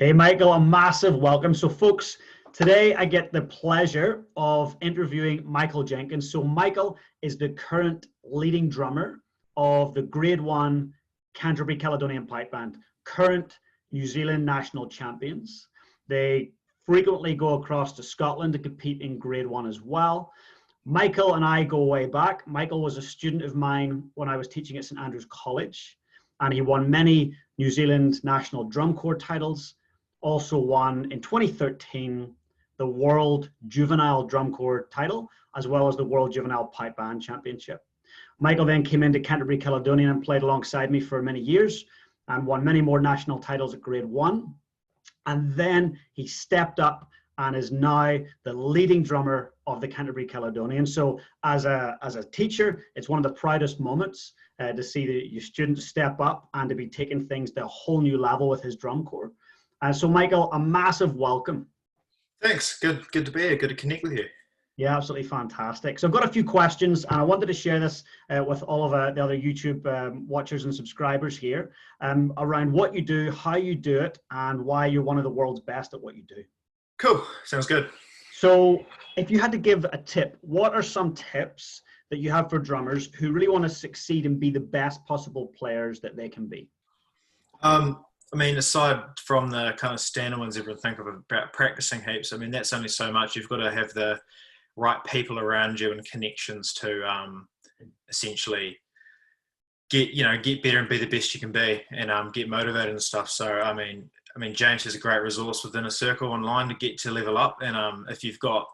Hey, Michael, a massive welcome. So, folks, today I get the pleasure of interviewing Michael Jenkins. So, Michael is the current leading drummer of the Grade 1 Canterbury Caledonian Pipe Band, current New Zealand national champions. They frequently go across to Scotland to compete in Grade 1 as well. Michael and I go way back. Michael was a student of mine when I was teaching at St Andrews College, and he won many New Zealand national drum corps titles. Also won in 2013 the World Juvenile Drum Corps title, as well as the World Juvenile Pipe Band Championship. Michael then came into Canterbury Caledonian and played alongside me for many years and won many more national titles at Grade 1. And then he stepped up and is now the leading drummer of the Canterbury Caledonian. So as a teacher, it's one of the proudest moments to see your students step up and to be taking things to a whole new level with his drum corps. So, Michael, a massive welcome. Thanks. Good to be here. Good to connect with you. Yeah, absolutely fantastic. So I've got a few questions, and I wanted to share this with all of the other YouTube watchers and subscribers here around what you do, how you do it, and why you're one of the world's best at what you do. Cool. Sounds good. So if you had to give a tip, what are some tips that you have for drummers who really want to succeed and be the best possible players that they can be? I mean, aside from the kind of standard ones everyone think of about practicing heaps, I mean, that's only so much. You've got to have the right people around you and connections to essentially get better and be the best you can be, and get motivated and stuff. So, I mean, James is a great resource within a circle online to get to level up. And if you've got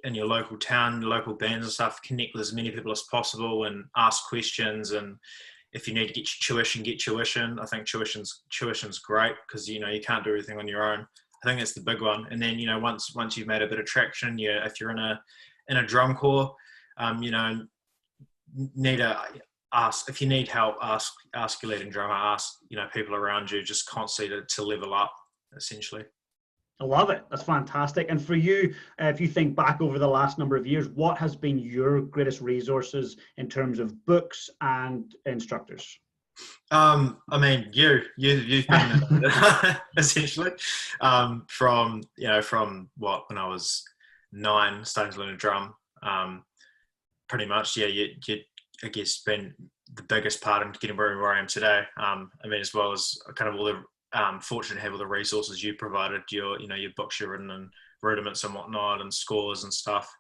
in your local town, local bands and stuff, connect with as many people as possible and ask questions. And if you need to get your tuition, get tuition. I think tuition's great because you can't do everything on your own. I think that's the big one. And then once you've made a bit of traction, if you're in a drum corps, need to ask if you need help. Ask your leading drummer. Ask people around you, just constantly to level up, essentially. I love it. That's fantastic. And for you, if you think back over the last number of years, what has been your greatest resources in terms of books and instructors? I mean, you've been essentially from when I was 9, starting to learn to drum. Pretty much, you I guess been the biggest part in getting where I am today. I mean, as well as kind of all the fortunate to have all the resources you provided, your books you've written and rudiments and whatnot and scores and stuff.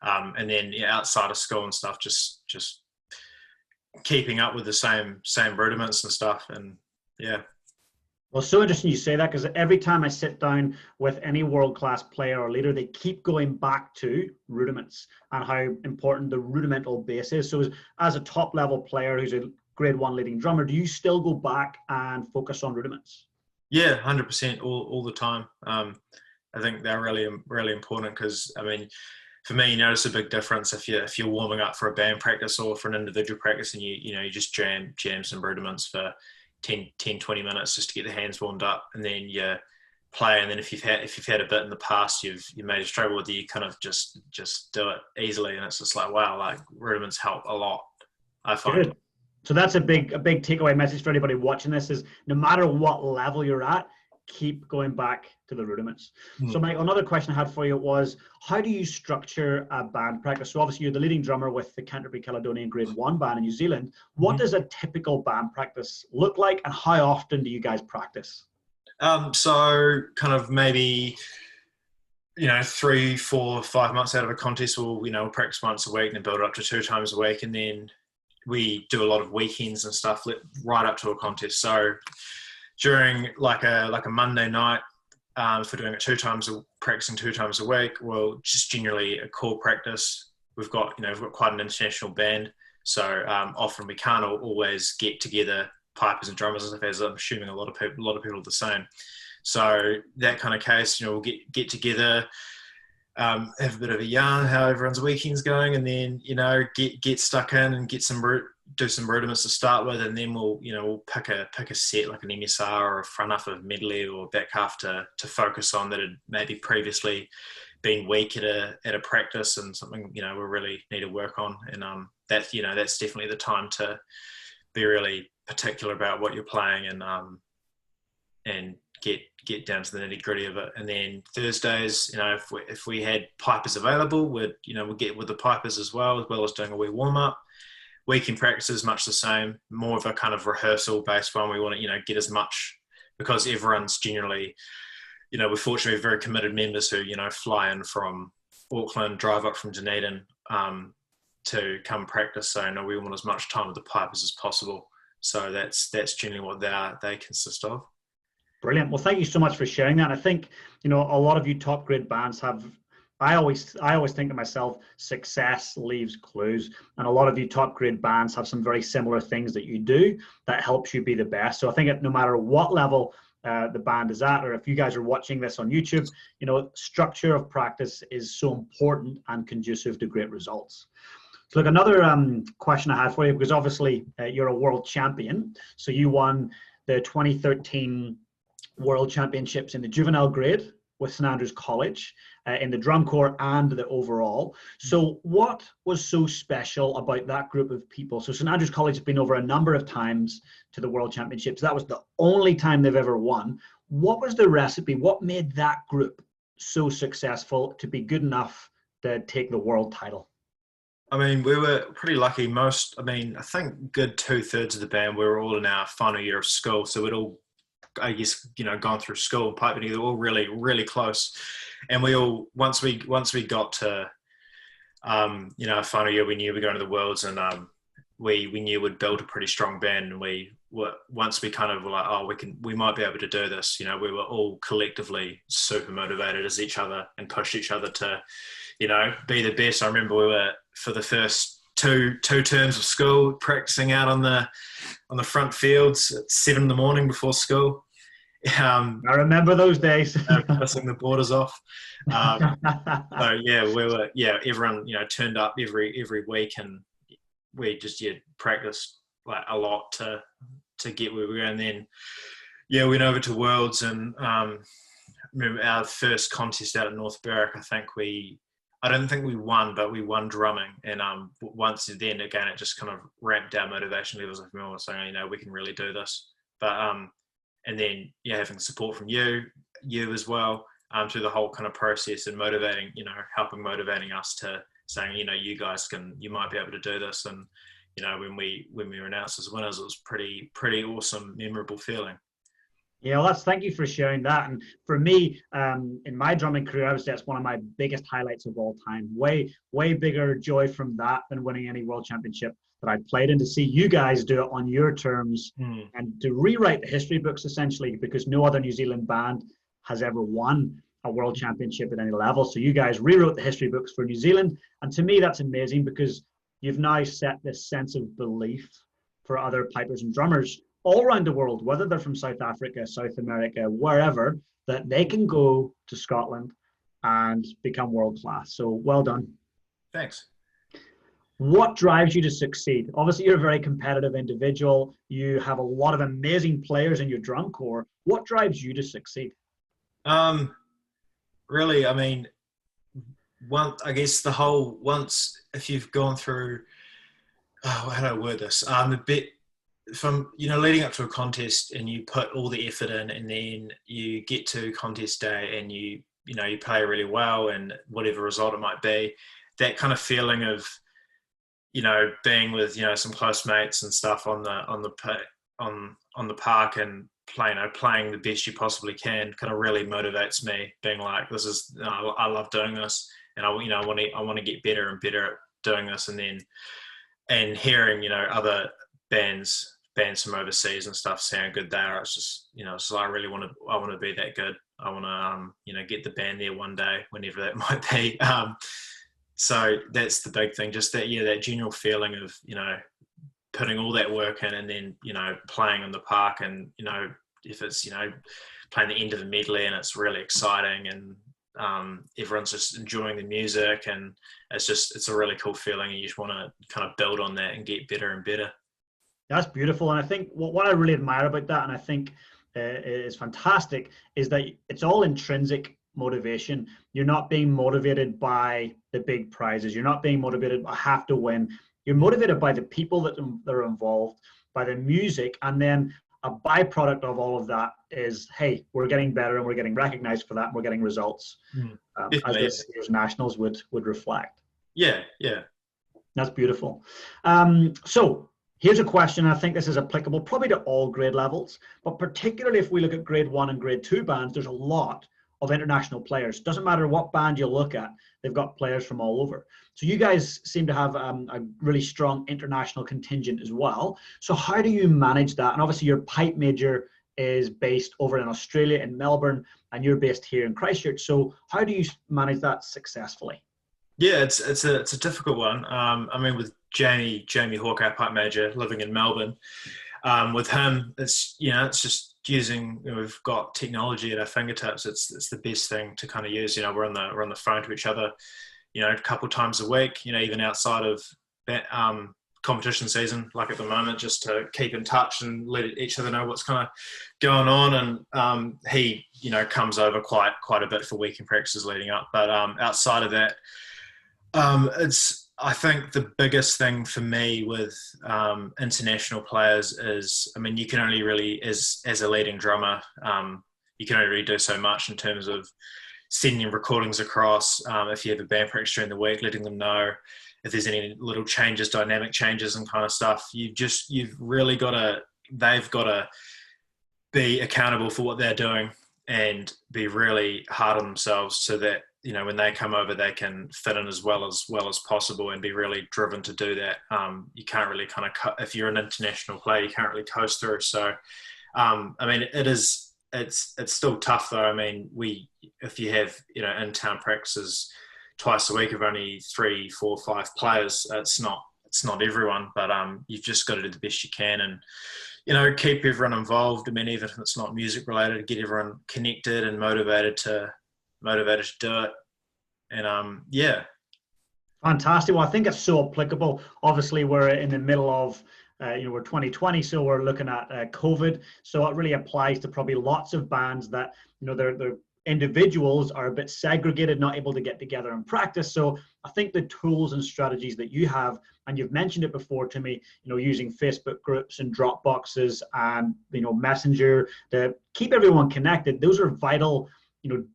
And then outside of school and stuff, just keeping up with the same rudiments and stuff. And yeah. Well, so interesting you say that, because every time I sit down with any world-class player or leader, they keep going back to rudiments and how important the rudimental bass is. So as a top-level player who's a Grade 1 leading drummer, do you still go back and focus on rudiments? Yeah, 100% all the time. I think they're really, really important because, I mean, for me, you notice a big difference if you're warming up for a band practice or for an individual practice, and you just jam some rudiments for 10, 20 minutes just to get the hands warmed up, and then you play. And then if you've had a bit in the past, you made a struggle with it, you kind of just do it easily, and it's just like, wow, like rudiments help a lot, I find. Good. So that's a big takeaway message for anybody watching this is no matter what level you're at, keep going back to the rudiments. So Mike, another question I had for you was, how do you structure a band practice? So obviously you're the leading drummer with the Canterbury Caledonian Grade 1 band in New Zealand. What does a typical band practice look like, and how often do you guys practice? So kind of maybe 3, 4, 5 months out of a contest, we'll practice once a week and then build it up to 2 times a week, and then we do a lot of weekends and stuff right up to a contest. So during like a Monday night, if we're doing it practicing 2 times a week, well, just generally a core practice. We've got quite an international band, so often we can't always get together, pipers and drummers and stuff, as I'm assuming a lot of people are the same. So that kind of case, we'll get together, have a bit of a yarn how everyone's weekend's going, and then get stuck in and do some rudiments to start with, and then we'll pick a set like an MSR or a front half of medley or back half to focus on that had maybe previously been weak at a practice and something we really need to work on. And that's definitely the time to be really particular about what you're playing and get down to the nitty gritty of it. And then Thursdays, you know, if we had pipers available, we'd get with the pipers as well as doing a wee warm up. Weekend practices much the same, more of a kind of rehearsal based one. We want to, you know, get as much, because everyone's generally, you know, we're fortunate we have very committed members who, you know, fly in from Auckland, drive up from Dunedin to come practice. So, you know, we want as much time with the pipers as possible. So that's generally what they consist of. Brilliant. Well, thank you so much for sharing that. I think, you know, a lot of you top grade bands have, I always think to myself, success leaves clues. And a lot of you top grade bands have some very similar things that you do that helps you be the best. So I think no matter what level the band is at, or if you guys are watching this on YouTube, you know, structure of practice is so important and conducive to great results. So look, another question I had for you, because obviously you're a world champion. So you won the 2013 World Championships in the juvenile grade with St Andrews College, in the drum corps and the overall. So what was so special about that group of people? So St Andrews College has been over a number of times to the World Championships. That was the only time they've ever won. What was the recipe? What made that group so successful to be good enough to take the world title? I mean, we were pretty lucky. I think good 2/3 of the band, we were all in our final year of school. So we'd all, I guess, you know, gone through school and piping together, all really, really close. And we all, once we got to, you know, our final year, we knew we were going to the Worlds, and we knew we'd build a pretty strong band. And once we kind of were like, oh, we might be able to do this. You know, we were all collectively super motivated as each other and pushed each other to, you know, be the best. I remember we were, for the first two terms of school, practicing out on the front fields at 7 a.m. before school. I remember those days. Pissing the borders off. So everyone, you know, turned up every week, and we just practiced like a lot to get where we were. And then went over to Worlds, and remember our first contest out at North Berwick. I don't think we won, but we won drumming. And once then, again, it just kind of ramped our motivation levels. Like, we were saying, you know, we can really do this. But and then having support from you as well, through the whole kind of process, and motivating, you know, motivating us to saying, you know, you might be able to do this. And, you know, when we were announced as winners, it was pretty awesome, memorable feeling. Yeah, well, thank you for sharing that. And for me, in my drumming career, I would say it's one of my biggest highlights of all time. Way bigger joy from that than winning any world championship that I played in. To see you guys do it on your terms and to rewrite the history books, essentially, because no other New Zealand band has ever won a world championship at any level. So you guys rewrote the history books for New Zealand. And to me, that's amazing, because you've now set this sense of belief for other pipers and drummers all around the world, whether they're from South Africa, South America, wherever, that they can go to Scotland and become world class. So well done. Thanks. What drives you to succeed? Obviously, you're a very competitive individual. You have a lot of amazing players in your drum corps. What drives you to succeed? Really, I mean, if you've gone through, how do I word this? A bit from, you know, leading up to a contest, and you put all the effort in, and then you get to contest day, and you play really well, and whatever result it might be, that kind of feeling of, you know, being with, you know, some close mates and stuff on the park, and playing the best you possibly can, kind of really motivates me. Being like, this is, I love doing this, and I want to get better and better at doing this. And hearing, you know, other bands from overseas and stuff sound good there, it's just, you know, it's like, I want to be that good. I want to you know, get the band there one day, whenever that might be. So that's the big thing, just that general feeling of, you know, putting all that work in, and then, you know, playing in the park, and, you know, if it's, you know, playing the end of the medley and it's really exciting, and everyone's just enjoying the music, and it's a really cool feeling, and you just want to kind of build on that and get better and better. That's beautiful. And I think what I really admire about that, and I think is fantastic, is that it's all intrinsic motivation. You're not being motivated by the big prizes. You're not being motivated by have to win. You're motivated by the people that are involved, by the music, and then a byproduct of all of that is, hey, we're getting better and we're getting recognized for that and we're getting results, as this year's nationals would reflect. Yeah, yeah. That's beautiful. So here's a question. I think this is applicable probably to all grade levels, but particularly if we look at grade 1 and grade 2 bands, there's a lot of international players. Doesn't matter what band you look at, they've got players from all over. So you guys seem to have a really strong international contingent as well. So how do you manage that? And obviously your pipe major is based over in Australia, in Melbourne, and you're based here in Christchurch. So how do you manage that successfully? Yeah, it's a difficult one. I mean, with Jamie Hawke, our pipe major, living in Melbourne, with him, it's just using, we've got technology at our fingertips. It's the best thing to kind of use. We're on the phone to each other, a couple times a week. Even outside of that competition season, like at the moment, just to keep in touch and let each other know what's kind of going on. And he comes over quite a bit for weekend practices leading up. But outside of that, I think the biggest thing for me with international players is, I mean, you can only really, as a leading drummer, you can only really do so much in terms of sending recordings across. If you have a band practice during the week, letting them know if there's any little changes, dynamic changes and kind of stuff. You've really got to, they've got to be accountable for what they're doing and be really hard on themselves so that, when they come over, they can fit in as well as possible and be really driven to do that. You can't really kind of, if you're an international player, you can't really coast through. So, I mean, it's still tough though. I mean, if you have, in-town practices twice a week of only 3, 4, 5 players, it's not everyone, but you've just got to do the best you can and, keep everyone involved. I mean, even if it's not music related, get everyone connected and motivated to do it. And yeah. Fantastic. Well, I think it's so applicable. Obviously, we're in the middle of, we're 2020, so we're looking at COVID. So it really applies to probably lots of bands that, their individuals are a bit segregated, not able to get together and practice. So I think the tools and strategies that you have, and you've mentioned it before to me, using Facebook groups and drop boxes and, Messenger to keep everyone connected. Those are vital,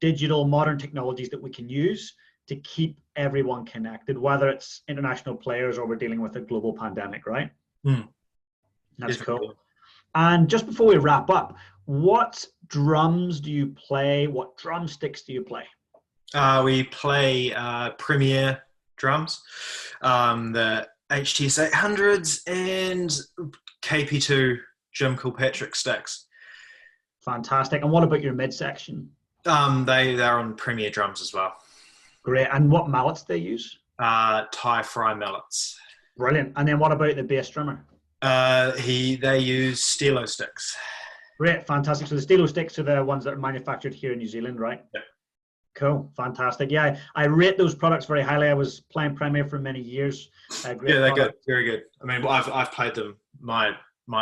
digital modern technologies that we can use to keep everyone connected, whether it's international players or we're dealing with a global pandemic, right? That's cool. And just before we wrap up, what drums do you play? What drumsticks do you play? We play Premier drums, the HTS 800s and KP2 Jim Kilpatrick sticks. Fantastic. And what about your midsection? They're on Premier drums as well. Great. And what mallets do they use? TyFry mallets. Brilliant. And then what about the bass drummer? They use Steelo sticks. Great, fantastic. So the Steelo sticks are the ones that are manufactured here in New Zealand, right? Yeah. Cool, fantastic. Yeah, I rate those products very highly. I was playing Premier for many years. Yeah, they're good, very good. I mean, I've played them my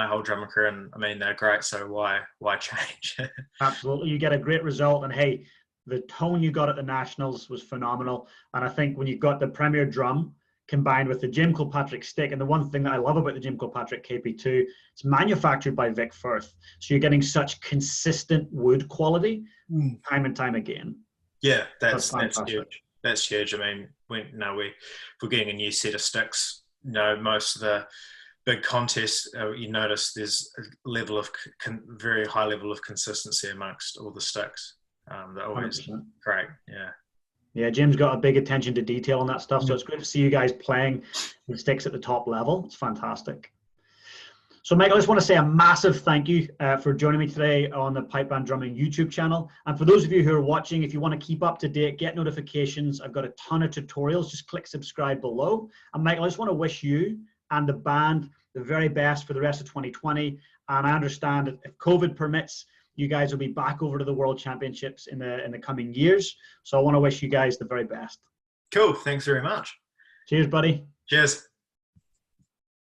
whole drummer career, and I mean they're great. So why change? Absolutely, you get a great result, and hey, the tone you got at the Nationals was phenomenal. And I think when you got the Premier drum combined with the Jim Kilpatrick stick, and the one thing that I love about the Jim Kilpatrick KP2, it's manufactured by Vic Firth, so you're getting such consistent wood quality time and time again. Yeah, that's huge. That's huge. I mean, if we're getting a new set of sticks, most of the big contests, you notice there's a level of very high level of consistency amongst all the sticks. They're always 100%. Great. Yeah. Yeah, Jim's got a big attention to detail on that stuff, so it's great to see you guys playing the sticks at the top level. It's fantastic. So, Michael, I just want to say a massive thank you for joining me today on the Pipe Band Drumming YouTube channel. And for those of you who are watching, if you want to keep up to date, get notifications, I've got a ton of tutorials. Just click subscribe below. And, Michael, I just want to wish you and the band the very best for the rest of 2020. And I understand that if COVID permits, you guys will be back over to the World Championships in the coming years. So I want to wish you guys the very best. Cool. Thanks very much. Cheers, buddy. Cheers.